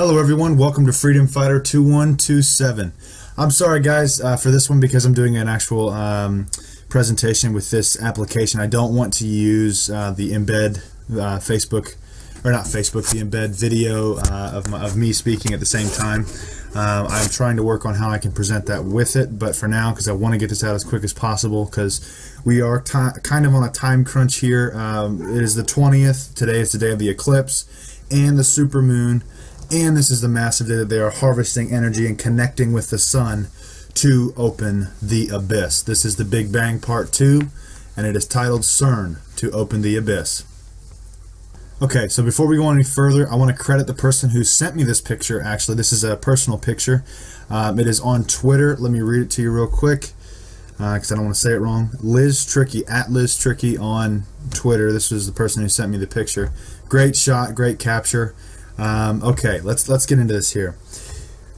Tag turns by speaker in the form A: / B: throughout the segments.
A: Hello everyone, welcome to Freedom Fighter 2127. I'm sorry guys for this one because I'm doing an actual presentation with this application. I don't want to use the embed Facebook, or not Facebook, the embed video of me speaking at the same time. I'm trying to work on how I can present that with it, but for now, because I want to get this out as quick as possible, because we are kind of on a time crunch here. It is the 20th. Today is the day of the eclipse and the supermoon. And this is the massive day that they are harvesting energy and connecting with the sun to open the abyss. This is the Big Bang Part 2, and it is titled CERN, to open the abyss. Okay, so before we go any further, I want to credit the person who sent me this picture. Actually, this is a personal picture. It is on Twitter. Let me read it to you real quick, because I don't want to say it wrong. Liz Tricky, at Liz Tricky on Twitter. This was the person who sent me the picture. Great shot, great capture. Okay, let's get into this here.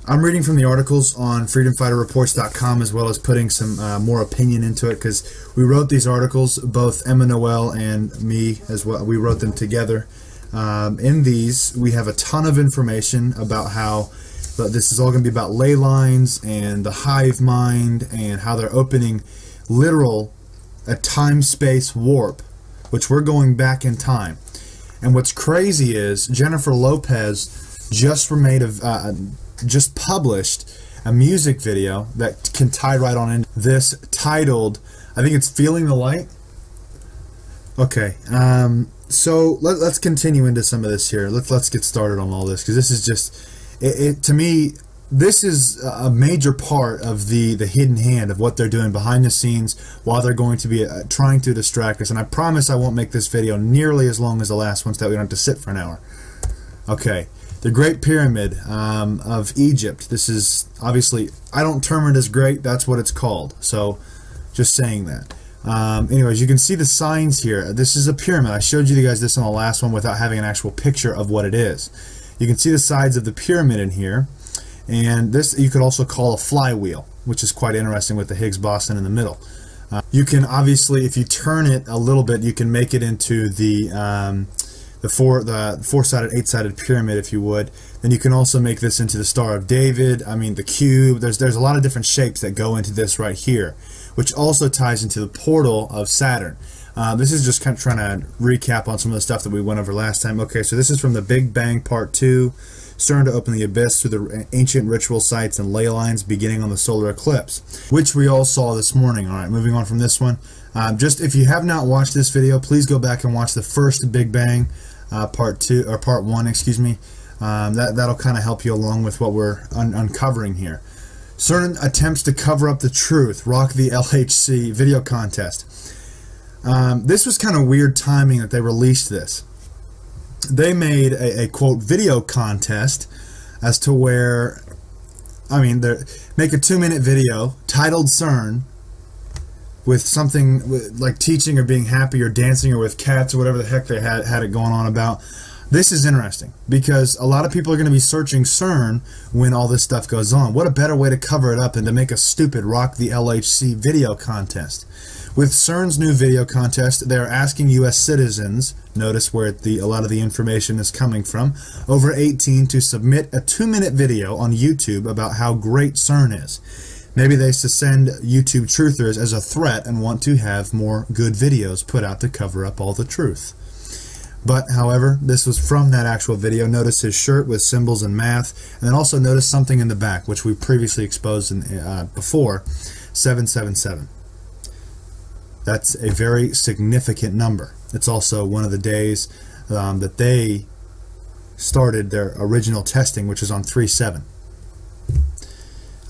A: I'm reading from the articles on freedomfighterreports.com, as well as putting some more opinion into it, because we wrote these articles, both Emma Noel and me as well. We wrote them together. In these, we have a ton of information about how this is all going to be about ley lines and the hive mind and how they're opening a time-space warp, which we're going back in time. And what's crazy is Jennifer Lopez just published a music video that can tie right on in this, titled, I think it's Feeling the Light. Okay, so let's continue into some of this here. Let's get started on all this, because this is just, to me, this is a major part of the hidden hand of what they're doing behind the scenes while they're going to be trying to distract us. And I promise I won't make this video nearly as long as the last one so that we don't have to sit for an hour. Okay, the Great Pyramid of Egypt. This is obviously, I don't term it as great, that's what it's called. So just saying that. Anyways, you can see the signs here. This is a pyramid. I showed you guys this on the last one without having an actual picture of what it is. You can see the sides of the pyramid in here. And this you could also call a flywheel, which is quite interesting with the Higgs boson in the middle. You can obviously, if you turn it a little bit, you can make it into the four-sided, eight-sided pyramid, if you would. Then you can also make this into the Star of David. I mean, the cube. There's a lot of different shapes that go into this right here, which also ties into the portal of Saturn. This is just kind of trying to recap on some of the stuff that we went over last time. Okay, so this is from the Big Bang Part 2. CERN to open the abyss through the ancient ritual sites and ley lines beginning on the solar eclipse, which we all saw this morning. Alright, moving on from this one. Just if you have not watched this video, please go back and watch the first Big Bang Part 1, excuse me. That'll kind of help you along with what we're uncovering here. CERN attempts to cover up the truth. Rock the LHC video contest. This was kind of weird timing that they released this. They made a quote video contest as to where, I mean, make a 2-minute video titled CERN with something like teaching or being happy or dancing or with cats or whatever the heck they had it going on about. This is interesting because a lot of people are going to be searching CERN when all this stuff goes on. What a better way to cover it up than to make a stupid Rock the LHC video contest. With CERN's new video contest, they are asking U.S. citizens, notice where a lot of the information is coming from, over 18 to submit a 2-minute video on YouTube about how great CERN is. Maybe they send YouTube truthers as a threat and want to have more good videos put out to cover up all the truth. But, however, this was from that actual video. Notice his shirt with symbols and math, and then also notice something in the back, which we previously exposed before, 777. That's a very significant number. It's also one of the days that they started their original testing, which is on 3/7.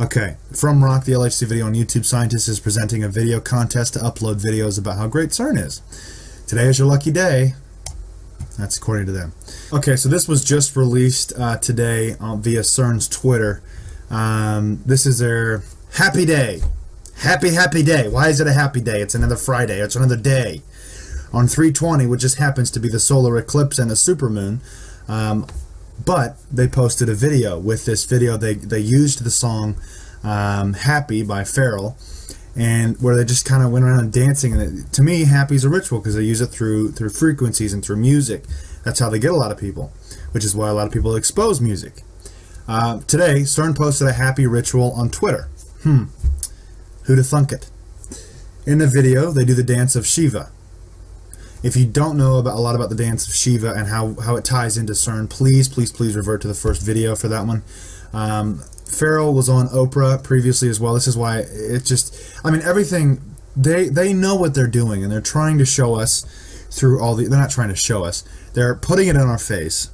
A: Okay, from Rock the LHC video on YouTube, scientists is presenting a video contest to upload videos about how great CERN is. Today is your lucky day. That's according to them. Okay, so this was just released today via CERN's Twitter. This is their happy day. Happy day. Why is it a happy day? It's another Friday. It's another day. On 3/20, which just happens to be the solar eclipse and the supermoon, but they posted a video. With this video, they used the song Happy by Pharrell, and where they just kind of went around dancing. And to me, happy is a ritual because they use it through frequencies and through music. That's how they get a lot of people, which is why a lot of people expose music. Today, CERN posted a happy ritual on Twitter. Who'd have thunk it? In the video, they do the dance of Shiva. If you don't know a lot about the dance of Shiva and how it ties into CERN, please revert to the first video for that one. Farrell was on Oprah previously as well. This is why it just, I mean, everything, they know what they're doing, and they're trying to show us through all the, they're not trying to show us, they're putting it in our face.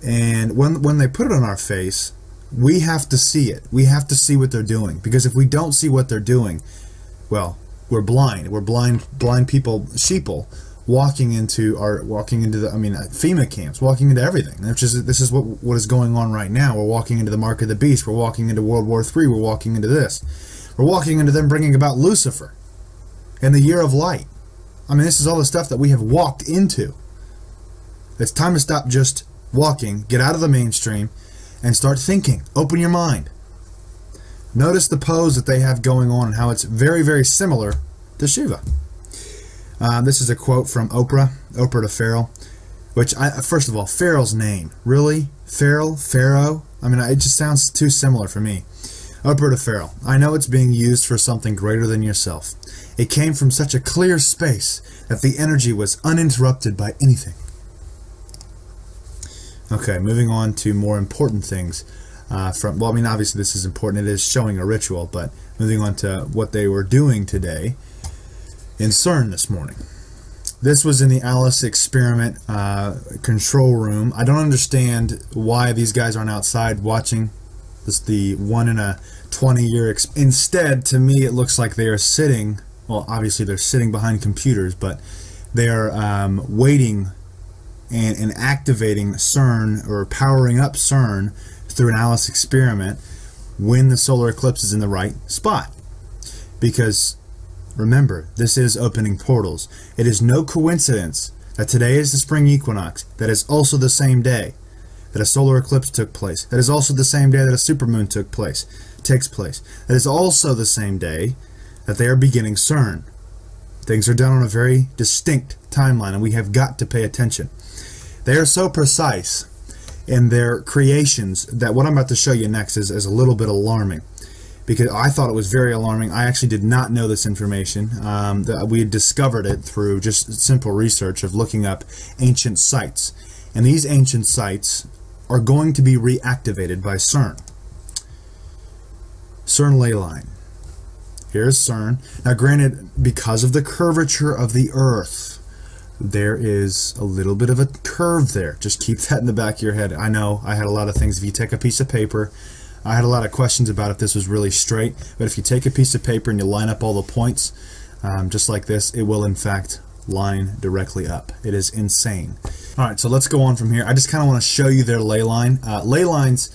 A: And when they put it on our face, we have to see it. We have to see what they're doing, because if we don't see what they're doing, well, we're blind. We're blind people, sheeple, walking into the, I mean, FEMA camps, walking into everything. This is what is going on right now. We're walking into the mark of the beast. We're walking into World War III. We're walking into this. We're walking into them bringing about Lucifer and the year of light. I mean, this is all the stuff that we have walked into. It's time to stop just walking, get out of the mainstream, and start thinking. Open your mind. Notice the pose that they have going on and how it's very, very similar to Shiva. This is a quote from Oprah to Farrell, which, first of all, Farrell's name. Really? Farrell? Pharaoh? I mean, it just sounds too similar for me. Oprah to Farrell. I know it's being used for something greater than yourself. It came from such a clear space that the energy was uninterrupted by anything. Okay, moving on to more important things. Well, I mean, obviously this is important. It is showing a ritual, but moving on to what they were doing today in CERN this morning. This was in the Alice experiment control room. I don't understand why these guys aren't outside watching this, the 1 in a 20-year Instead, to me, it looks like they are sitting, well, obviously they're sitting behind computers, but they are waiting and activating CERN, or powering up CERN through an Alice experiment when the solar eclipse is in the right spot. Because remember, this is opening portals. It is no coincidence that today is the spring equinox, that is also the same day that a solar eclipse took place, that is also the same day that a supermoon takes place, that is also the same day that they are beginning CERN. Things are done on a very distinct timeline, and we have got to pay attention. They are so precise in their creations that what I'm about to show you next is a little bit alarming. Because I thought it was very alarming. I actually did not know this information. We had discovered it through just simple research of looking up ancient sites. And these ancient sites are going to be reactivated by CERN. CERN ley line. Here's CERN. Now granted, because of the curvature of the Earth, there is a little bit of a curve there. Just keep that in the back of your head. I know, I had a lot of things. If you take a piece of paper, I had a lot of questions about if this was really straight, but if you take a piece of paper and you line up all the points, just like this, it will in fact line directly up. It is insane. Alright, so let's go on from here. I just kind of want to show you their ley line. Ley lines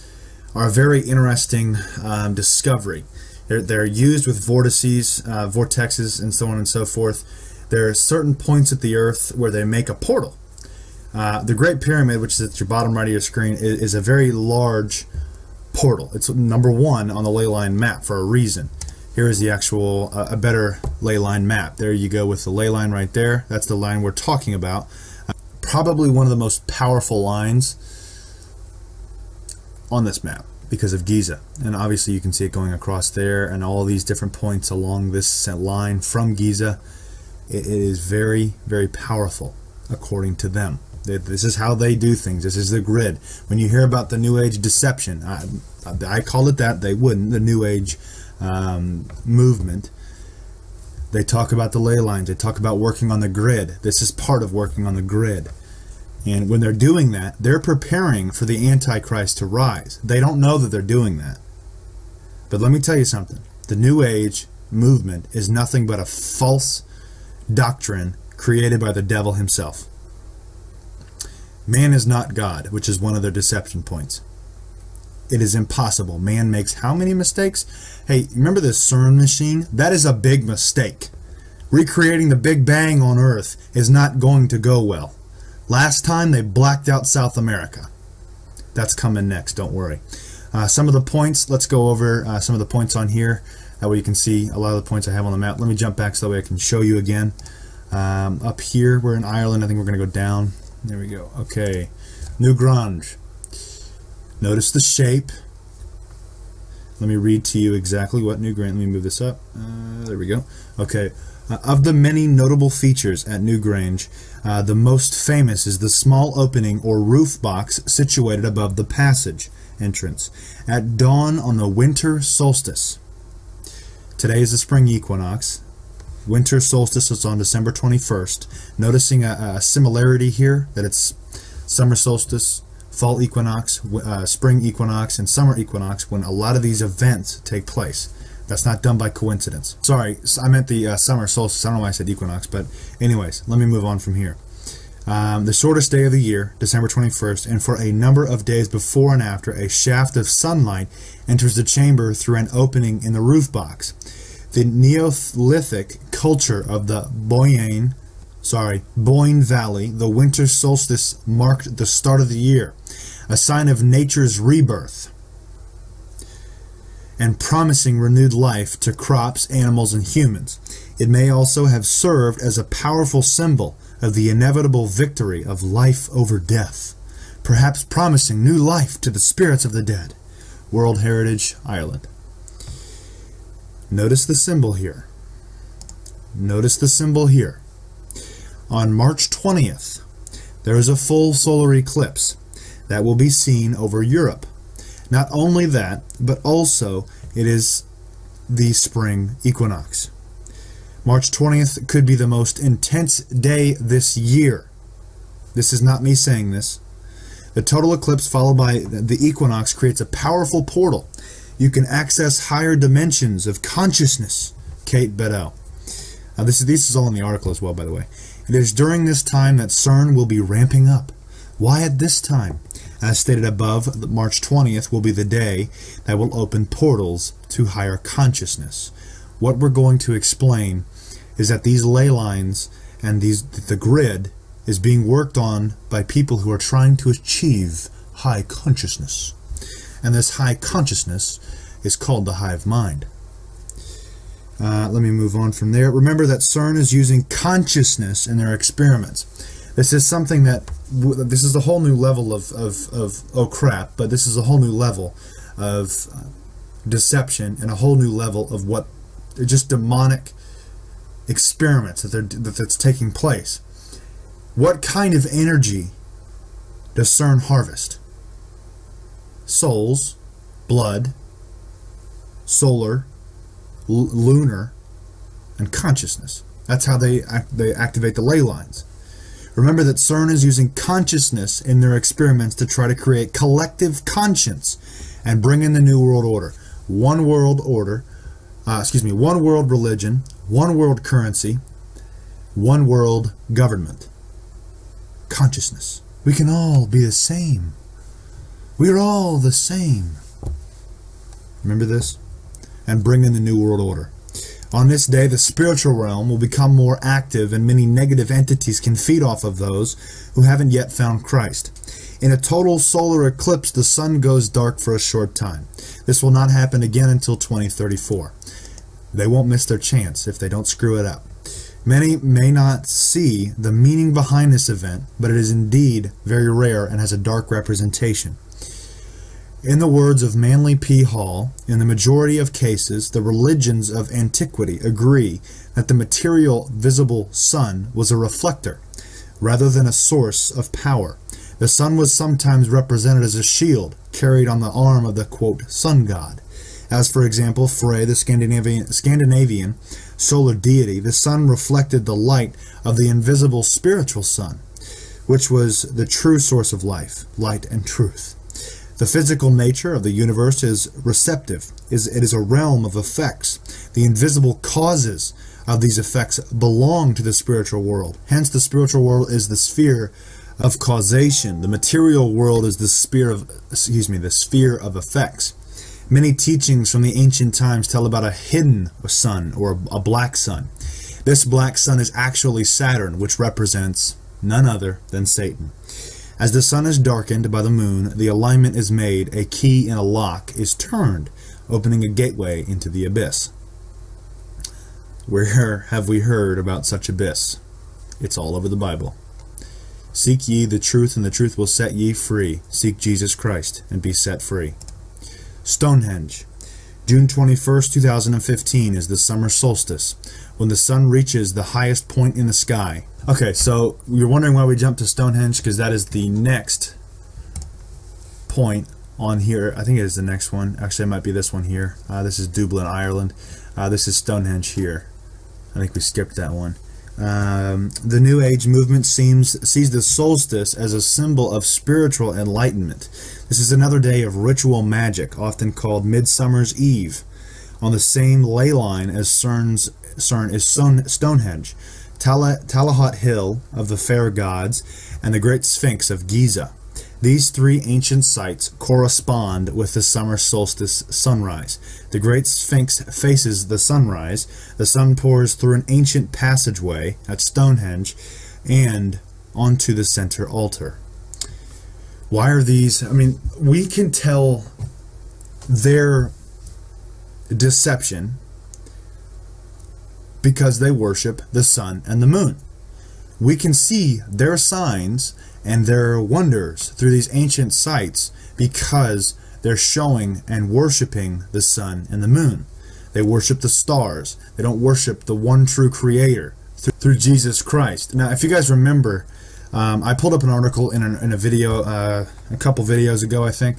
A: are a very interesting discovery. They're used with vortices, vortexes, and so on and so forth. There are certain points at the Earth where they make a portal. The Great Pyramid, which is at your bottom right of your screen, is a very large portal. It's number 1 on the ley line map for a reason. Here is the actual, a better ley line map. There you go with the ley line right there. That's the line we're talking about. Probably one of the most powerful lines on this map because of Giza. And obviously you can see it going across there and all these different points along this line from Giza. It is very, very powerful according to them. This is how they do things. This is the grid. When you hear about the New Age deception, I call it that. They wouldn't. The New Age movement. They talk about the ley lines. They talk about working on the grid. This is part of working on the grid. And when they're doing that, they're preparing for the Antichrist to rise. They don't know that they're doing that. But let me tell you something. The New Age movement is nothing but a false doctrine created by the devil himself. Man is not God, which is one of their deception points. It is impossible. Man makes how many mistakes? Hey, remember this CERN machine? That is a big mistake. Recreating the Big Bang on Earth is not going to go well. Last time they blacked out South America. That's coming next, don't worry. Some of the points, let's go over some of the points on here. That way you can see a lot of the points I have on the map. Let me jump back so that way I can show you again. Up here, we're in Ireland. I think we're going to go down. There we go. Okay. New Grange. Notice the shape. Let me read to you exactly what New Grange. Let me move this up. There we go. Okay. Of the many notable features at New Grange, the most famous is the small opening or roof box situated above the passage entrance. At dawn on the winter solstice. Today is the spring equinox. Winter solstice is on December 21st. Noticing a similarity here, that it's summer solstice, fall equinox, spring equinox, and summer equinox when a lot of these events take place. That's not done by coincidence. Sorry, I meant the summer solstice. I don't know why I said equinox, but anyways, let me move on from here. The shortest day of the year, December 21st, and for a number of days before and after, a shaft of sunlight enters the chamber through an opening in the roof box. The Neolithic culture of the Boyne Valley, the winter solstice marked the start of the year, a sign of nature's rebirth, and promising renewed life to crops, animals, and humans. It may also have served as a powerful symbol of the inevitable victory of life over death, perhaps promising new life to the spirits of the dead. World Heritage, Ireland. Notice the symbol here. Notice the symbol here. On March 20th, there is a full solar eclipse that will be seen over Europe. Not only that, but also it is the spring equinox. March 20th could be the most intense day this year. This is not me saying this. The total eclipse followed by the equinox creates a powerful portal. You can access higher dimensions of consciousness. Kate Bedell. This is all in the article as well, by the way. It is during this time that CERN will be ramping up. Why at this time? As stated above, March 20th will be the day that will open portals to higher consciousness. What we're going to explain is that these ley lines and the grid is being worked on by people who are trying to achieve high consciousness. And this high consciousness is called the hive mind. Let me move on from there. Remember that CERN is using consciousness in their experiments. This is something that, this is a whole new level of oh crap, but this is a whole new level of deception and a whole new level of what, just demonic experiments that's taking place. What kind of energy does CERN harvest? Souls, blood, solar, lunar, and consciousness. That's how they activate the ley lines. Remember that CERN is using consciousness in their experiments to try to create collective conscience and bring in the New World Order. One world religion, one world currency, one world government. Consciousness. We can all be the same. We're all the same. Remember this? And bring in the New World Order. On this day, the spiritual realm will become more active, and many negative entities can feed off of those who haven't yet found Christ. In a total solar eclipse, the sun goes dark for a short time. This will not happen again until 2034. They won't miss their chance if they don't screw it up. Many may not see the meaning behind this event, but it is indeed very rare and has a dark representation. In the words of Manly P. Hall, in the majority of cases, the religions of antiquity agree that the material visible sun was a reflector, rather than a source of power. The sun was sometimes represented as a shield carried on the arm of the, quote, sun god. As, for example, Frey, the Scandinavian solar deity, the sun reflected the light of the invisible spiritual sun, which was the true source of life, light and truth. The physical nature of the universe is receptive. It is a realm of effects. The invisible causes of these effects belong to the spiritual world. Hence, the spiritual world is the sphere of causation. The material world is the sphere of effects. Many teachings from the ancient times tell about a hidden sun or a black sun. This black sun is actually Saturn, which represents none other than Satan. As the sun is darkened by the moon, the alignment is made, a key in a lock is turned, opening a gateway into the abyss. Where have we heard about such abyss? It's all over the Bible. Seek ye the truth, and the truth will set ye free. Seek Jesus Christ, and be set free. Stonehenge. June 21st, 2015 is the summer solstice, when the sun reaches the highest point in the sky. Okay, so you're wondering why we jumped to Stonehenge, because that is the next point on here. I think it is the next one. Actually, it might be this one here. This is Dublin, Ireland. This is Stonehenge here. I think we skipped that one. The New Age movement sees the solstice as a symbol of spiritual enlightenment. This is another day of ritual magic, often called Midsummer's Eve, on the same ley line as CERN is Stonehenge, Tallahat Hill of the Fair Gods, and the Great Sphinx of Giza. These three ancient sites correspond with the summer solstice sunrise. The Great Sphinx faces the sunrise. The sun pours through an ancient passageway at Stonehenge and onto the center altar. Why are these? I mean, we can tell their deception because they worship the sun and the moon. We can see their signs and their wonders through these ancient sites because they're showing and worshiping the sun and the moon. They worship the stars. They don't worship the one true creator through Jesus Christ. Now, if you guys remember, I pulled up an article in a video a couple videos ago, I think.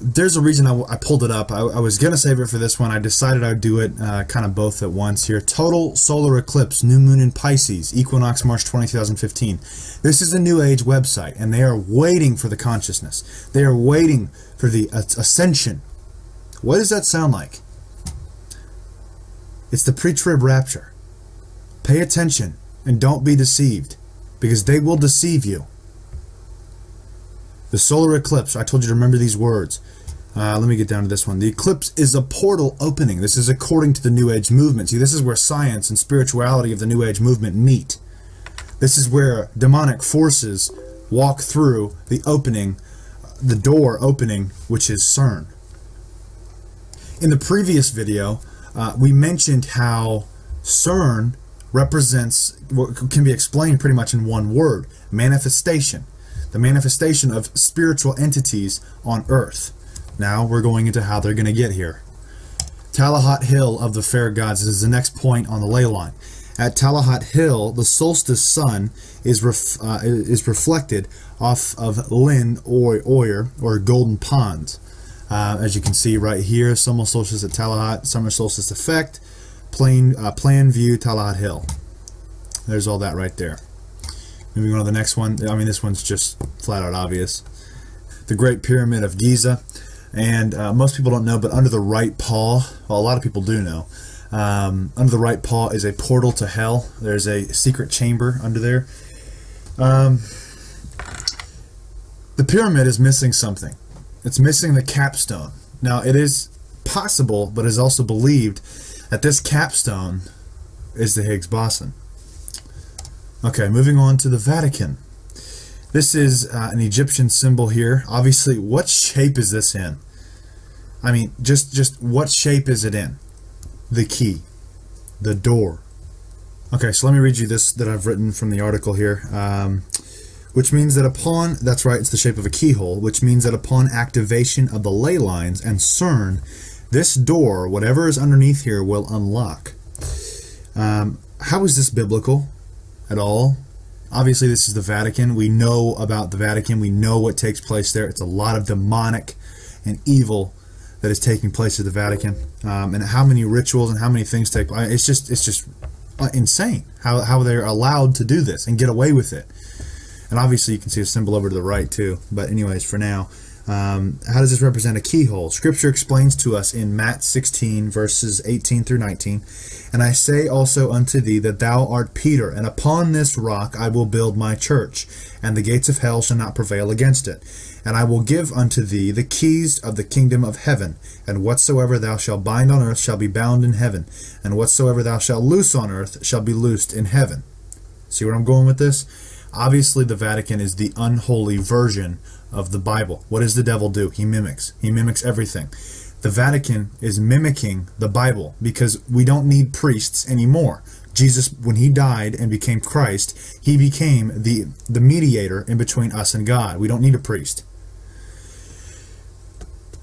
A: There's a reason I pulled it up. I was going to save it for this one. I decided I'd do it kind of both at once here. Total solar eclipse, new moon in Pisces, equinox March 20, 2015. This is a New Age website, and they are waiting for the consciousness. They are waiting for the ascension. What does that sound like? It's the pre-trib rapture. Pay attention and don't be deceived, because they will deceive you. The solar eclipse, I told you to remember these words. Let me get down to this one. The eclipse is a portal opening. This is according to the New Age movement. See, this is where science and spirituality of the New Age movement meet. This is where demonic forces walk through the opening, the door opening, which is CERN. In the previous video, we mentioned how CERN represents what can be explained pretty much in one word: manifestation. The manifestation of spiritual entities on earth. Now we're going into how they're going to get here. Tallahat Hill of the Fair Gods is the next point on the ley line. At Tallahat Hill, the solstice sun is reflected off of Lynn Oyer, or Golden Pond. As you can see right here, summer solstice at Tallahat, summer solstice effect, plan view, Tallahat Hill. There's all that right there. Moving on to the next one. I mean, this one's just flat out obvious. The Great Pyramid of Giza. And most people don't know, but under the right paw, well, a lot of people do know, under the right paw is a portal to hell. There's a secret chamber under there. The pyramid is missing something. It's missing the capstone. Now, it is possible, but is also believed, that this capstone is the Higgs boson. Okay, moving on to the Vatican. This is an Egyptian symbol here. Obviously, what shape is this in? I mean, just what shape is it in? The key. The door. Okay, so let me read you this that I've written from the article here. Which means that upon, that's right, it's the shape of a keyhole, which means that upon activation of the ley lines and CERN, this door, whatever is underneath here, will unlock. How is this biblical at all? Obviously, this is the Vatican. We know about the Vatican. We know what takes place there. It's a lot of demonic and evil that is taking place at the Vatican, and how many rituals and how many things take place. It's just insane how they're allowed to do this and get away with it. And obviously, you can see a symbol over to the right too. But anyways, for now, how does this represent a keyhole? Scripture explains to us in Matt 16, verses 18 through 19, "And I say also unto thee that thou art Peter, and upon this rock I will build my church, and the gates of hell shall not prevail against it. And I will give unto thee the keys of the kingdom of heaven, and whatsoever thou shalt bind on earth shall be bound in heaven, and whatsoever thou shalt loose on earth shall be loosed in heaven." See where I'm going with this? Obviously, the Vatican is the unholy version of the Bible. What does the devil do? He mimics. He mimics everything. The Vatican is mimicking the Bible because we don't need priests anymore. Jesus, when he died and became Christ, he became the mediator in between us and God. We don't need a priest.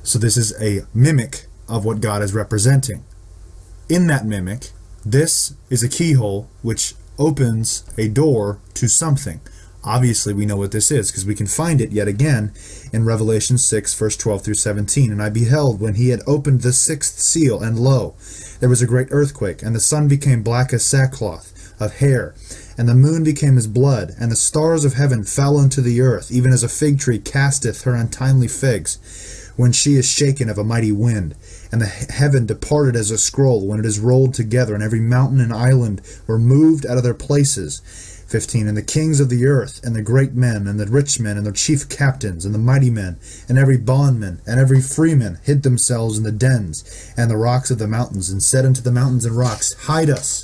A: So this is a mimic of what God is representing. In that mimic, this is a keyhole which opens a door to something. Obviously, we know what this is because we can find it yet again in Revelation 6, verse 12 through 17. And I beheld when he had opened the sixth seal, and lo, there was a great earthquake, and the sun became black as sackcloth of hair, and the moon became as blood, and the stars of heaven fell unto the earth, even as a fig tree casteth her untimely figs, when she is shaken of a mighty wind. And the heaven departed as a scroll when it is rolled together, and every mountain and island were moved out of their places. 15. And the kings of the earth, and the great men, and the rich men, and the chief captains, and the mighty men, and every bondman, and every freeman, hid themselves in the dens and the rocks of the mountains, and said unto the mountains and rocks, Hide us,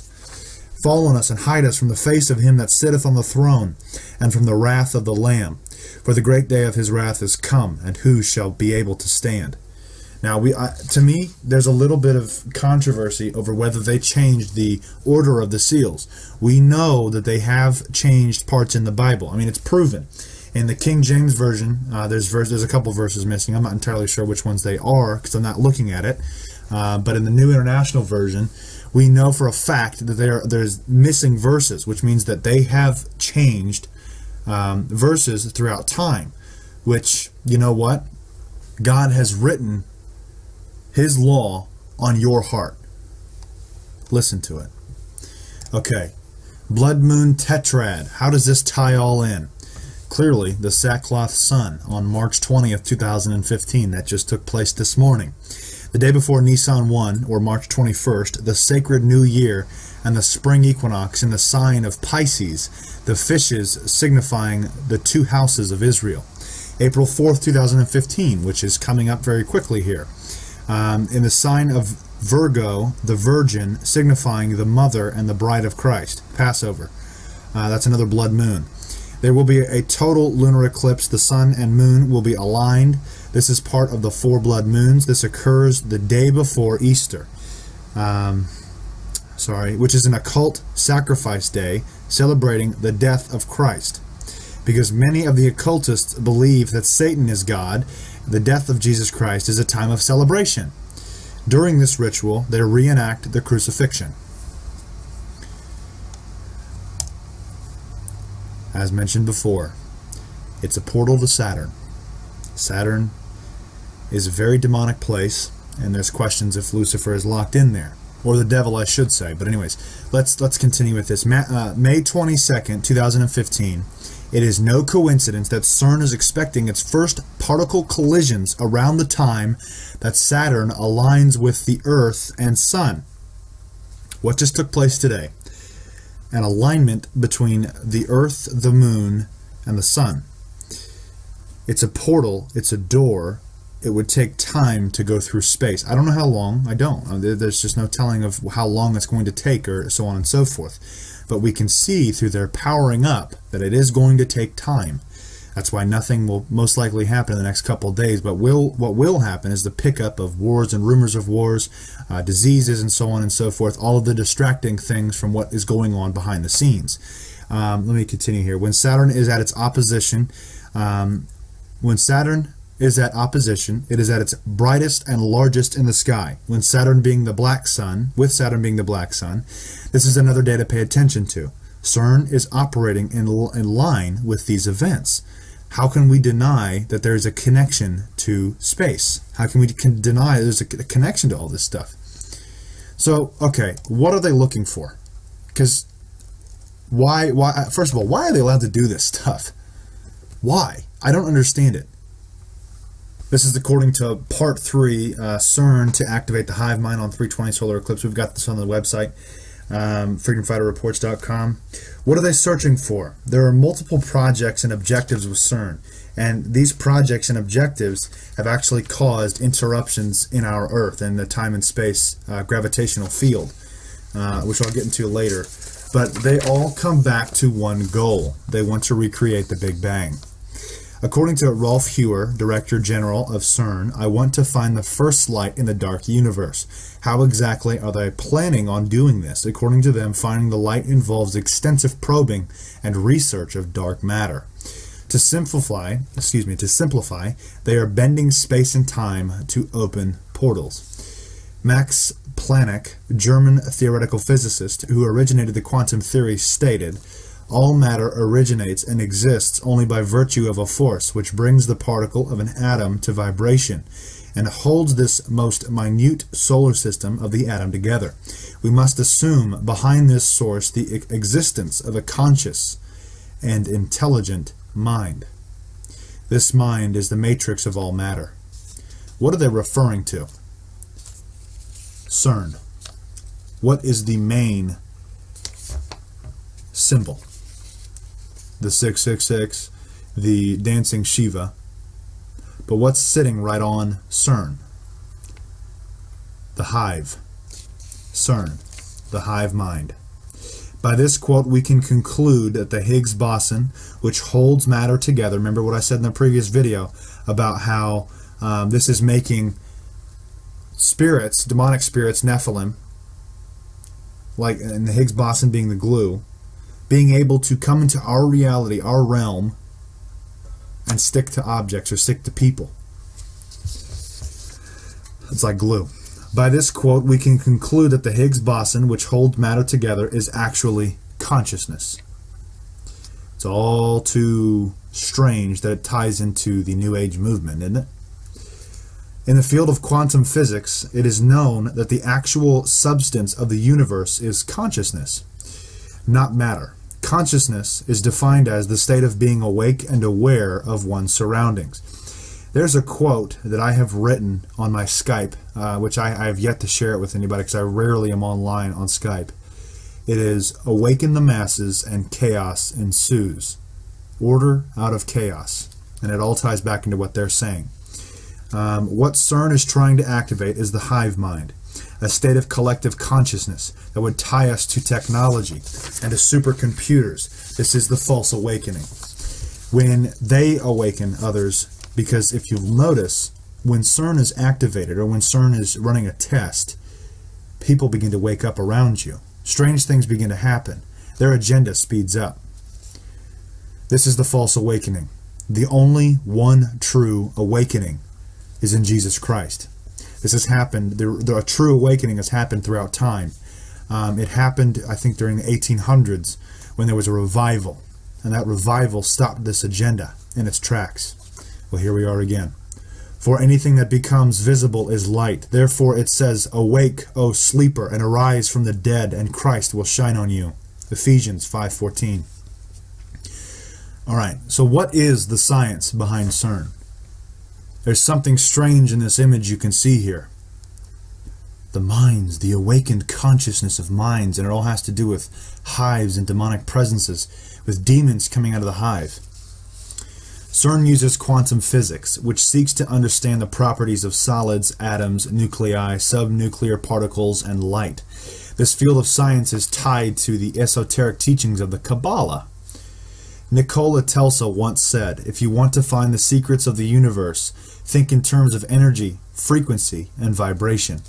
A: fall on us, and hide us from the face of him that sitteth on the throne, and from the wrath of the Lamb. For the great day of his wrath is come, and who shall be able to stand? Now, to me, there's a little bit of controversy over whether they changed the order of the seals. We know that they have changed parts in the Bible. I mean, it's proven. In the King James Version, there's a couple verses missing. I'm not entirely sure which ones they are because I'm not looking at it. But in the New International Version, we know for a fact that there's missing verses, which means that they have changed verses throughout time. Which, you know what? God has written his law on your heart. Listen to it. Okay. Blood moon tetrad. How does this tie all in? Clearly, the sackcloth sun on March 20th, 2015. That just took place this morning. The day before Nisan 1, or March 21st, the sacred new year and the spring equinox in the sign of Pisces, the fishes signifying the two houses of Israel. April 4th, 2015, which is coming up very quickly here. In the sign of Virgo, the Virgin, signifying the mother and the bride of Christ. Passover. That's another blood moon. There will be a total lunar eclipse. The sun and moon will be aligned. This is part of the 4 blood moons. This occurs the day before Easter. Which is an occult sacrifice day celebrating the death of Christ. Because many of the occultists believe that Satan is God, the death of Jesus Christ is a time of celebration. During this ritual, they reenact the crucifixion. As mentioned before, it's a portal to Saturn. Saturn is a very demonic place, and there's questions if Lucifer is locked in there. Or the devil, I should say. But anyways, let's continue with this. May 22nd, 2015. It is no coincidence that CERN is expecting its first particle collisions around the time that Saturn aligns with the Earth and Sun. What just took place today? An alignment between the Earth, the Moon, and the Sun. It's a portal, it's a door. It would take time to go through space. I don't know how long. I don't. There's just no telling of how long it's going to take, or so on and so forth. But we can see through their powering up that it is going to take time. That's why nothing will most likely happen in the next couple of days. But what will happen is the pickup of wars and rumors of wars, diseases, and so on and so forth. All of the distracting things from what is going on behind the scenes. Let me continue here. When Saturn is at its opposition, it is at its brightest and largest in the sky. When Saturn being the black sun, this is another day to pay attention to. CERN is operating in line with these events. How can we deny that there is a connection to space? How can we deny there's a connection to all this stuff? So, okay, what are they looking for? Because why? First of all, why are they allowed to do this stuff? Why? I don't understand it. This is according to Part 3, CERN to activate the hive mind on 320 solar eclipse. We've got this on the website, freedomfighterreports.com. What are they searching for? There are multiple projects and objectives with CERN, and these projects and objectives have actually caused interruptions in our Earth and the time and space gravitational field, which I'll get into later. But they all come back to one goal. They want to recreate the Big Bang. According to Rolf Heuer, Director General of CERN, I want to find the first light in the dark universe. How exactly are they planning on doing this? According to them, finding the light involves extensive probing and research of dark matter. To simplify, they are bending space and time to open portals. Max Planck, German theoretical physicist who originated the quantum theory, stated, all matter originates and exists only by virtue of a force which brings the particle of an atom to vibration and holds this most minute solar system of the atom together. We must assume behind this source the existence of a conscious and intelligent mind. This mind is the matrix of all matter. What are they referring to? CERN. What is the main symbol? The 666, the dancing Shiva. But what's sitting right on CERN? The hive. CERN, the hive mind. By this quote, we can conclude that the Higgs boson, which holds matter together, remember what I said in the previous video about how this is making spirits, demonic spirits, Nephilim, like, and the Higgs boson being the glue, being able to come into our reality, our realm, and stick to objects or stick to people. It's like glue. By this quote, we can conclude that the Higgs boson, which holds matter together, is actually consciousness. It's all too strange that it ties into the New Age movement, isn't it? In the field of quantum physics, it is known that the actual substance of the universe is consciousness, not matter. Consciousness is defined as the state of being awake and aware of one's surroundings. There's a quote that I have written on my Skype, which I have yet to share it with anybody because I rarely am online on Skype. It is, awaken the masses and chaos ensues. Order out of chaos. And it all ties back into what they're saying. What CERN is trying to activate is the hive mind, a state of collective consciousness that would tie us to technology and to supercomputers. This is the false awakening. When they awaken others, because if you'll notice, when CERN is activated or when CERN is running a test, people begin to wake up around you. Strange things begin to happen. Their agenda speeds up. This is the false awakening. The only one true awakening is in Jesus Christ. This has happened, a true awakening has happened throughout time. It happened, I think, during the 1800s when there was a revival. And that revival stopped this agenda in its tracks. Well, here we are again. For anything that becomes visible is light. Therefore it says, awake, O sleeper, and arise from the dead, and Christ will shine on you. Ephesians 5:14. Alright, so what is the science behind CERN? There's something strange in this image you can see here. The minds, the awakened consciousness of minds, and it all has to do with hives and demonic presences, with demons coming out of the hive. CERN uses quantum physics, which seeks to understand the properties of solids, atoms, nuclei, subnuclear particles, and light. This field of science is tied to the esoteric teachings of the Kabbalah. Nikola Tesla once said, if you want to find the secrets of the universe, think in terms of energy, frequency, and vibration.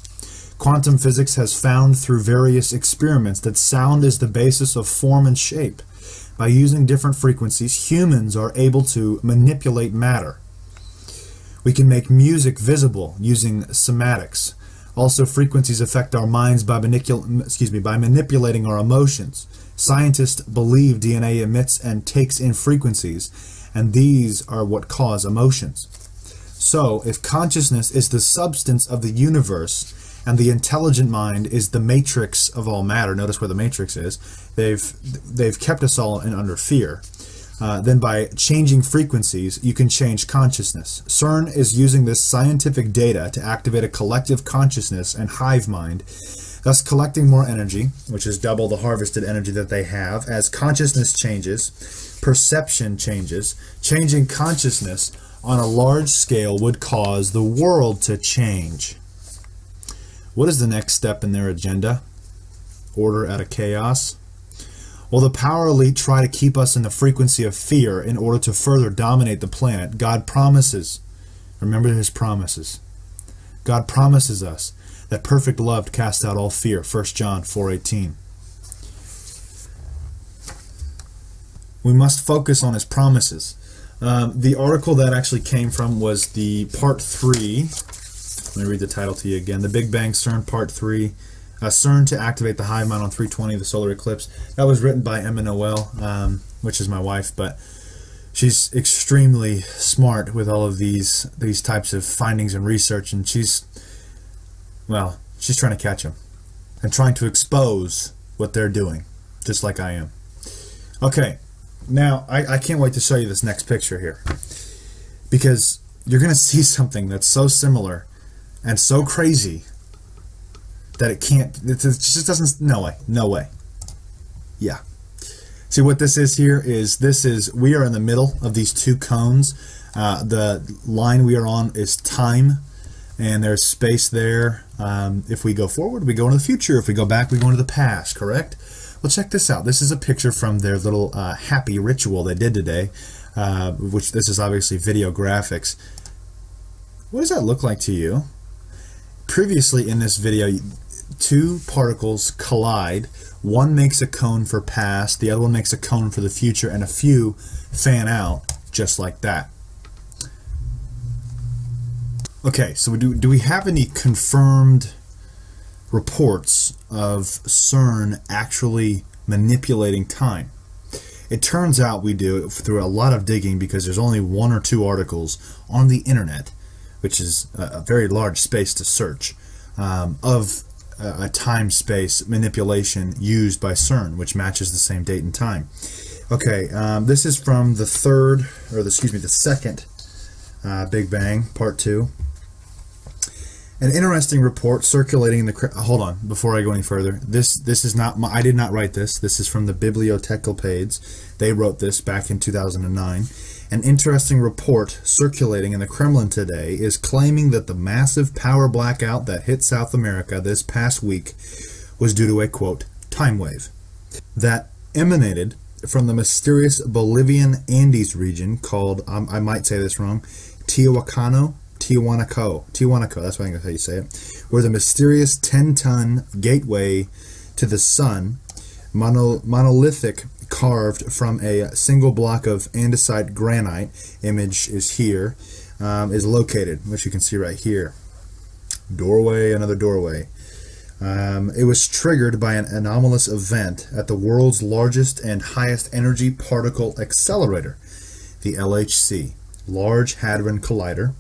A: Quantum physics has found through various experiments that sound is the basis of form and shape. By using different frequencies, humans are able to manipulate matter. We can make music visible using somatics. Also, frequencies affect our minds by manipulating our emotions. Scientists believe DNA emits and takes in frequencies, and these are what cause emotions. So, if consciousness is the substance of the universe, and the intelligent mind is the matrix of all matter, notice where the matrix is, they've kept us all under fear, then by changing frequencies, you can change consciousness. CERN is using this scientific data to activate a collective consciousness and hive mind, thus collecting more energy, which is double the harvested energy that they have. As consciousness changes, perception changes. Changing consciousness on a large scale would cause the world to change. What is the next step in their agenda? Order out of chaos. While the power elite try to keep us in the frequency of fear in order to further dominate the planet, God promises, remember his promises, God promises us that perfect love casts out all fear, 1 John 4:18. We must focus on his promises. The article that actually came from was the part 3. Let me read the title to you again. The Big Bang CERN Part 3. CERN to activate the hive mind on 320, the solar eclipse. That was written by Emma Noel, which is my wife, but she's extremely smart with all of these types of findings and research, and she's trying to catch them and trying to expose what they're doing, just like I am. Okay, now I can't wait to show you this next picture here, because you're going to see something that's so similar and so crazy that it just doesn't, no way. Yeah. See what this is here is, we are in the middle of these two cones. The line we are on is time, and there's space there. If we go forward, we go into the future. If we go back, we go into the past, correct? Well, check this out. This is a picture from their little happy ritual they did today, which this is obviously video graphics. What does that look like to you? Previously in this video, two particles collide. One makes a cone for past, the other one makes a cone for the future, and a few fan out just like that. Okay, so do we have any confirmed reports of CERN actually manipulating time? It turns out we do through a lot of digging, because there's only 1 or 2 articles on the internet, which is a very large space to search, of a time-space manipulation used by CERN, which matches the same date and time. Okay, this is from the second Big Bang, Part 2. An interesting report circulating in the... Hold on, before I go any further. This is not... I did not write this. This is from the Bibliothekal page. They wrote this back in 2009. An interesting report circulating in the Kremlin today is claiming that the massive power blackout that hit South America this past week was due to a, quote, time wave that emanated from the mysterious Bolivian Andes region called, I might say this wrong, Tiwanaku, that's what I think how you say it, where the mysterious 10-ton gateway to the sun, monolithic, carved from a single block of andesite granite, image is here, is located, which you can see right here. Doorway, another doorway. It was triggered by an anomalous event at the world's largest and highest energy particle accelerator, the LHC, Large Hadron Collider,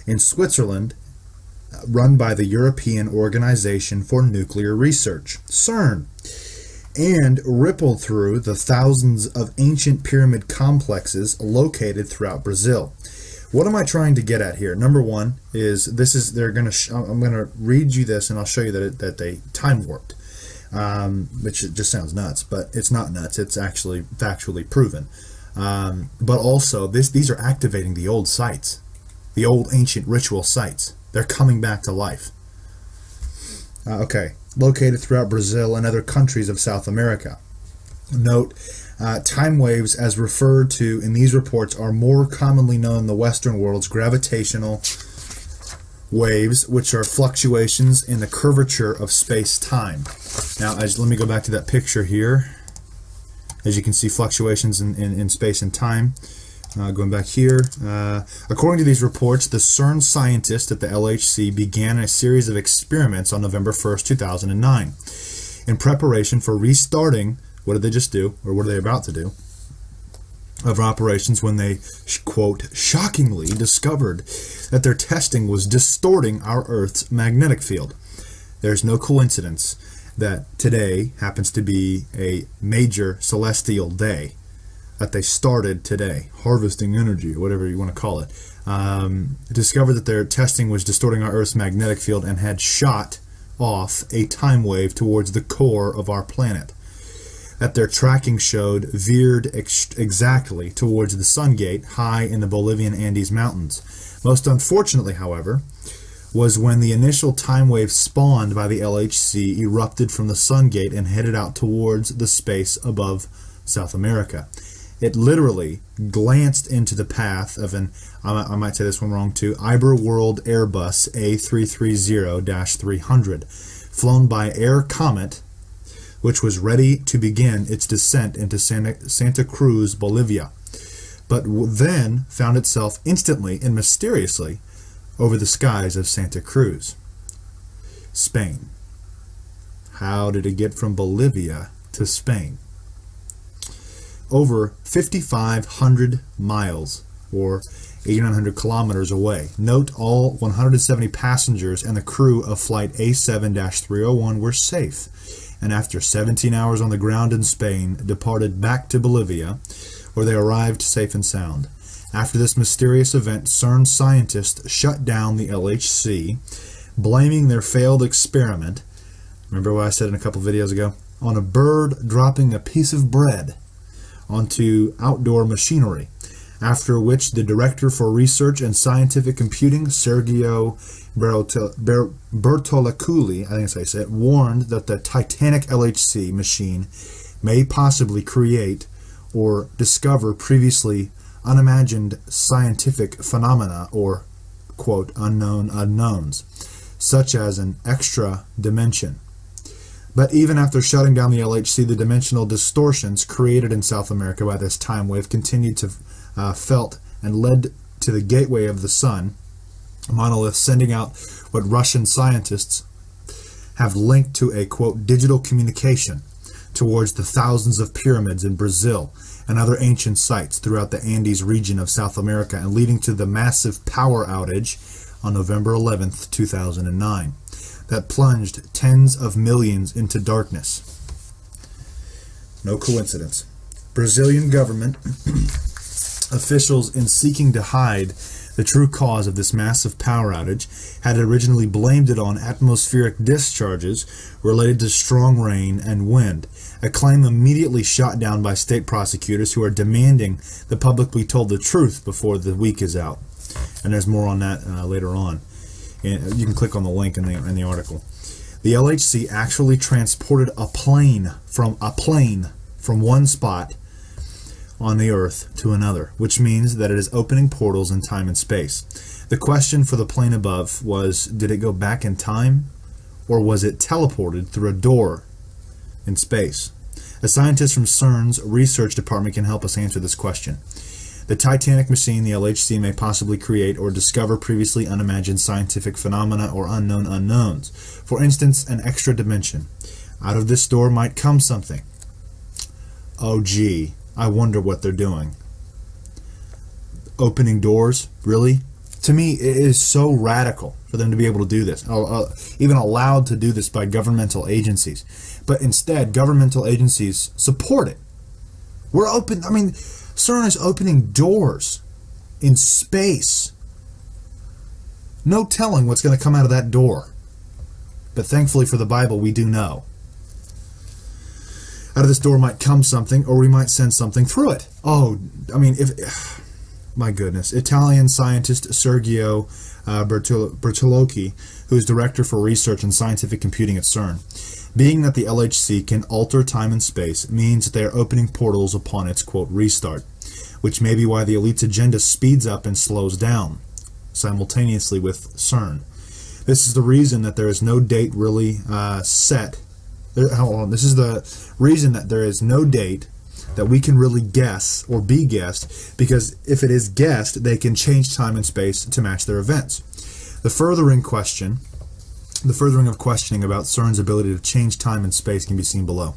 A: in Switzerland, run by the European Organization for Nuclear Research, CERN, and rippled through the thousands of ancient pyramid complexes located throughout Brazil. What am I trying to get at here? Number one is I'm gonna read you this, and I'll show you that they time warped, which just sounds nuts, but it's not nuts. It's actually factually proven. But also, these are activating the old sites, the old ancient ritual sites. They're coming back to life. Okay, located throughout Brazil and other countries of South America. Note, time waves, as referred to in these reports, are more commonly known in the Western world's gravitational waves, which are fluctuations in the curvature of space-time. Now, let me go back to that picture here. As you can see, fluctuations in space and time. Going back here, according to these reports, the CERN scientists at the LHC began a series of experiments on November 1st, 2009, in preparation for restarting, what did they just do, or what are they about to do, of operations when they, quote, shockingly discovered that their testing was distorting our Earth's magnetic field. There's no coincidence that today happens to be a major celestial day, that they started today, harvesting energy, or whatever you want to call it, discovered that their testing was distorting our Earth's magnetic field and had shot off a time wave towards the core of our planet. That their tracking showed veered exactly towards the sun gate high in the Bolivian Andes Mountains. Most unfortunately, however, was when the initial time wave spawned by the LHC erupted from the sun gate and headed out towards the space above South America. It literally glanced into the path of an, I might say this one wrong too, Iber World Airbus A330-300, flown by Air Comet, which was ready to begin its descent into Santa Cruz, Bolivia, but then found itself instantly and mysteriously over the skies of Santa Cruz, Spain. How did it get from Bolivia to Spain? Over 5,500 miles, or 8,900 kilometers away. Note all 170 passengers and the crew of Flight A7-301 were safe, and after 17 hours on the ground in Spain, departed back to Bolivia, where they arrived safe and sound. After this mysterious event, CERN scientists shut down the LHC, blaming their failed experiment, remember what I said in a couple videos ago, on a bird dropping a piece of bread onto outdoor machinery, after which the Director for Research and Scientific Computing, Sergio Bertolaculi, I think that's how you say it, warned that the Titanic LHC machine may possibly create or discover previously unimagined scientific phenomena, or, quote, unknown unknowns, such as an extra dimension. But even after shutting down the LHC, the dimensional distortions created in South America by this time wave continued to felt and led to the gateway of the sun, a monolith sending out what Russian scientists have linked to a, quote, digital communication towards the thousands of pyramids in Brazil and other ancient sites throughout the Andes region of South America, and leading to the massive power outage on November 11th, 2009, that plunged tens of millions into darkness. No coincidence. Brazilian government officials, in seeking to hide the true cause of this massive power outage, had originally blamed it on atmospheric discharges related to strong rain and wind, a claim immediately shot down by state prosecutors who are demanding the public be told the truth before the week is out. And there's more on that later on. And you can click on the link in the article. The LHC actually transported a plane from one spot on the Earth to another, which means that it is opening portals in time and space. The question for the plane above was, did it go back in time, or was it teleported through a door in space? A scientist from CERN's research department can help us answer this question. The Titanic machine, the LHC, may possibly create or discover previously unimagined scientific phenomena or unknown unknowns. For instance, an extra dimension. Out of this door might come something. Oh gee, I wonder what they're doing. Opening doors? Really? To me, it is so radical for them to be able to do this. Even allowed to do this by governmental agencies. But instead, governmental agencies support it. We're open, I mean, CERN is opening doors in space. No telling what's going to come out of that door. But thankfully for the Bible, we do know. Out of this door might come something, or we might send something through it. Oh, I mean, my goodness. Italian scientist Sergio Bertolocchi, who is Director for Research and Scientific Computing at CERN, being that the LHC can alter time and space means that they are opening portals upon its, quote, restart, which may be why the elite's agenda speeds up and slows down simultaneously with CERN. This is the reason that there is no date really set. This is the reason that there is no date that we can really guess or be guessed, because if it is guessed, they can change time and space to match their events. The furthering of questioning about CERN's ability to change time and space can be seen below.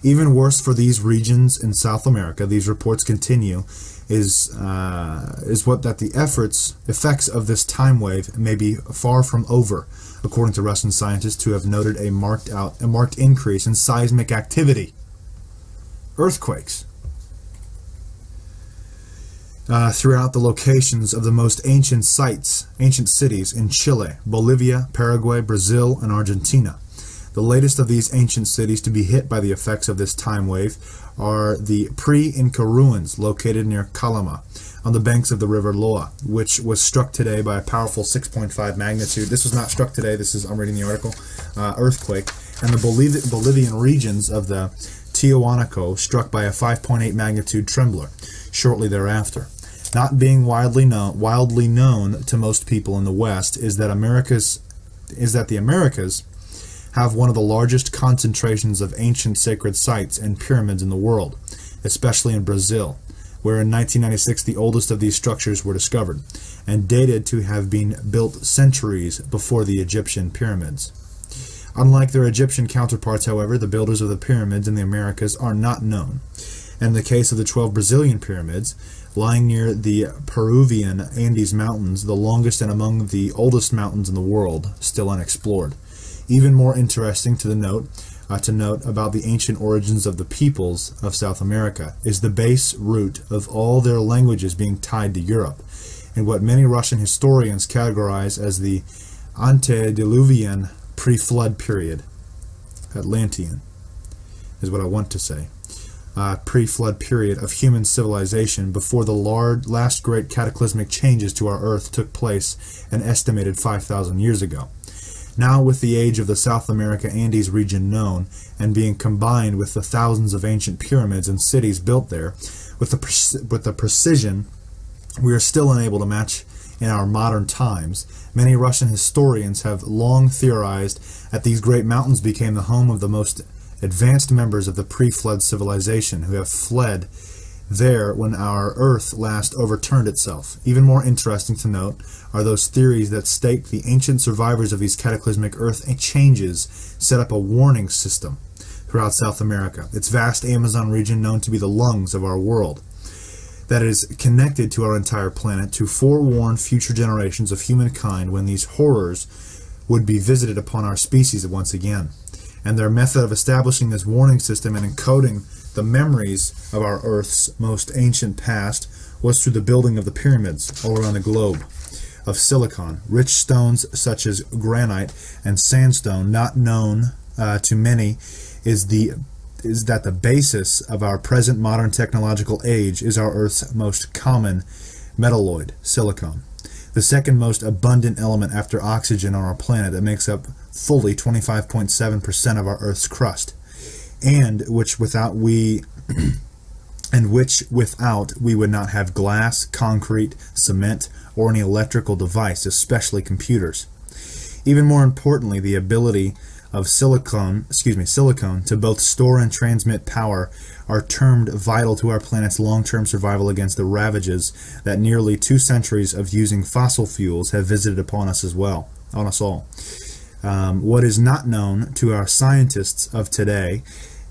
A: Even worse for these regions in South America, these reports continue, is that the effects of this time wave may be far from over, according to Russian scientists who have noted a marked increase in seismic activity. Earthquakes throughout the locations of the most ancient cities in Chile, Bolivia, Paraguay, Brazil, and Argentina. The latest of these ancient cities to be hit by the effects of this time wave are the pre-Inca ruins located near Calama on the banks of the river Loa, which was struck today by a powerful 6.5 magnitude. This was not struck today, I'm reading the article, earthquake, and the Bolivian regions of the Tiahuanaco struck by a 5.8 magnitude trembler shortly thereafter. Not being widely known to most people in the West is that the Americas have one of the largest concentrations of ancient sacred sites and pyramids in the world, especially in Brazil, where in 1996 the oldest of these structures were discovered, and dated to have been built centuries before the Egyptian pyramids. Unlike their Egyptian counterparts, however, the builders of the pyramids in the Americas are not known. In the case of the 12 Brazilian pyramids, lying near the Peruvian Andes Mountains, the longest and among the oldest mountains in the world, still unexplored. Even more interesting to note about the ancient origins of the peoples of South America is the base root of all their languages being tied to Europe, and what many Russian historians categorize as the antediluvian pre-flood period. Atlantean is what I want to say. Pre-flood period of human civilization before the last great cataclysmic changes to our Earth took place an estimated 5,000 years ago. Now, with the age of the South America Andes region known, and being combined with the thousands of ancient pyramids and cities built there, with the precision we are still unable to match in our modern times, many Russian historians have long theorized that these great mountains became the home of the most advanced members of the pre-flood civilization who have fled there when our Earth last overturned itself. Even more interesting to note are those theories that state the ancient survivors of these cataclysmic Earth changes set up a warning system throughout South America, its vast Amazon region known to be the lungs of our world, that is connected to our entire planet to forewarn future generations of humankind when these horrors would be visited upon our species once again. And their method of establishing this warning system and encoding the memories of our Earth's most ancient past was through the building of the pyramids all around the globe of silicon, rich stones such as granite and sandstone. Not known to many is that the basis of our present modern technological age is our Earth's most common metalloid, silicon, the second most abundant element after oxygen on our planet, that makes up fully 25.7% of our Earth's crust, and which without we would not have glass, concrete, cement, or any electrical device, especially computers. Even more importantly, the ability of silicon to both store and transmit power are termed vital to our planet's long-term survival against the ravages that nearly 2 centuries of using fossil fuels have visited upon us all. What is not known to our scientists of today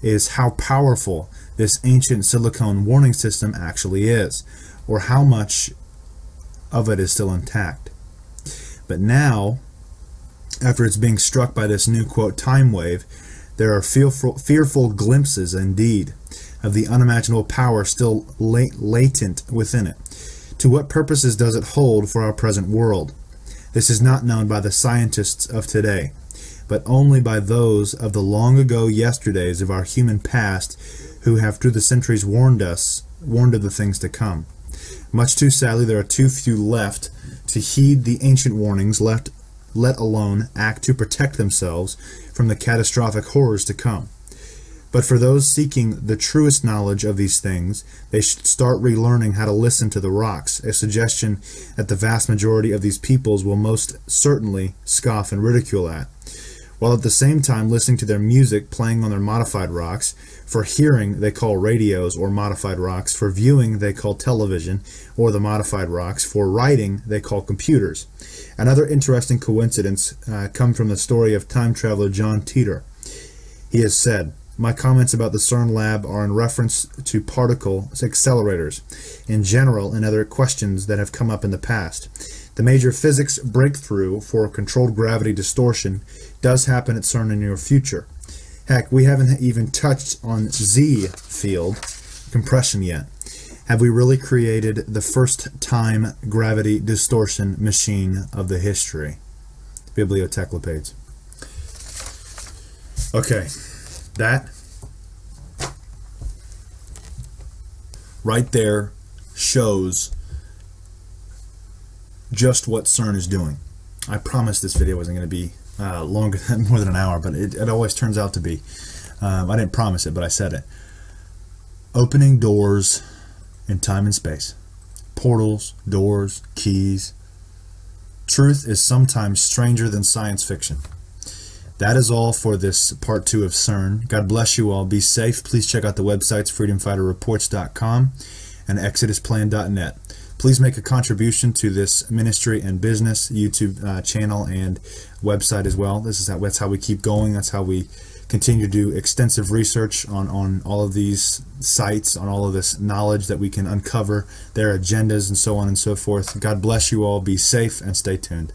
A: is how powerful this ancient silicon warning system actually is, or how much of it is still intact. But now, after it's being struck by this new, quote, time wave, there are fearful glimpses indeed of the unimaginable power still latent within it. To what purposes does it hold for our present world? This is not known by the scientists of today, but only by those of the long ago yesterdays of our human past who have through the centuries warned of the things to come. Much too sadly, there are too few left to heed the ancient warnings, let alone act to protect themselves from the catastrophic horrors to come. But for those seeking the truest knowledge of these things, they should start relearning how to listen to the rocks, a suggestion that the vast majority of these peoples will most certainly scoff and ridicule at, while at the same time listening to their music playing on their modified rocks. For hearing they call radios or modified rocks, for viewing they call television or the modified rocks, for writing they call computers. Another interesting coincidence comes from the story of time traveler John Titor. He has said, "My comments about the CERN lab are in reference to particle accelerators in general and other questions that have come up in the past. The major physics breakthrough for controlled gravity distortion does happen at CERN in the near future. Heck, we haven't even touched on Z field compression yet. Have we really created the first time gravity distortion machine of the history?" Biblioteca page. Okay, that right there shows just what CERN is doing. I promised this video wasn't going to be longer than more than an hour, but it always turns out to be. I didn't promise it, but I said it. Opening doors in time and space. Portals, doors, keys. Truth is sometimes stranger than science fiction. That is all for this part 2 of CERN. God bless you all. Be safe. Please check out the websites freedomfighterreports.com and exodusplan.net. Please make a contribution to this ministry and business YouTube channel and website as well. That's how we keep going. That's how we continue to do extensive research on all of these sites, on all of this knowledge that we can uncover, their agendas and so on and so forth. God bless you all. Be safe and stay tuned.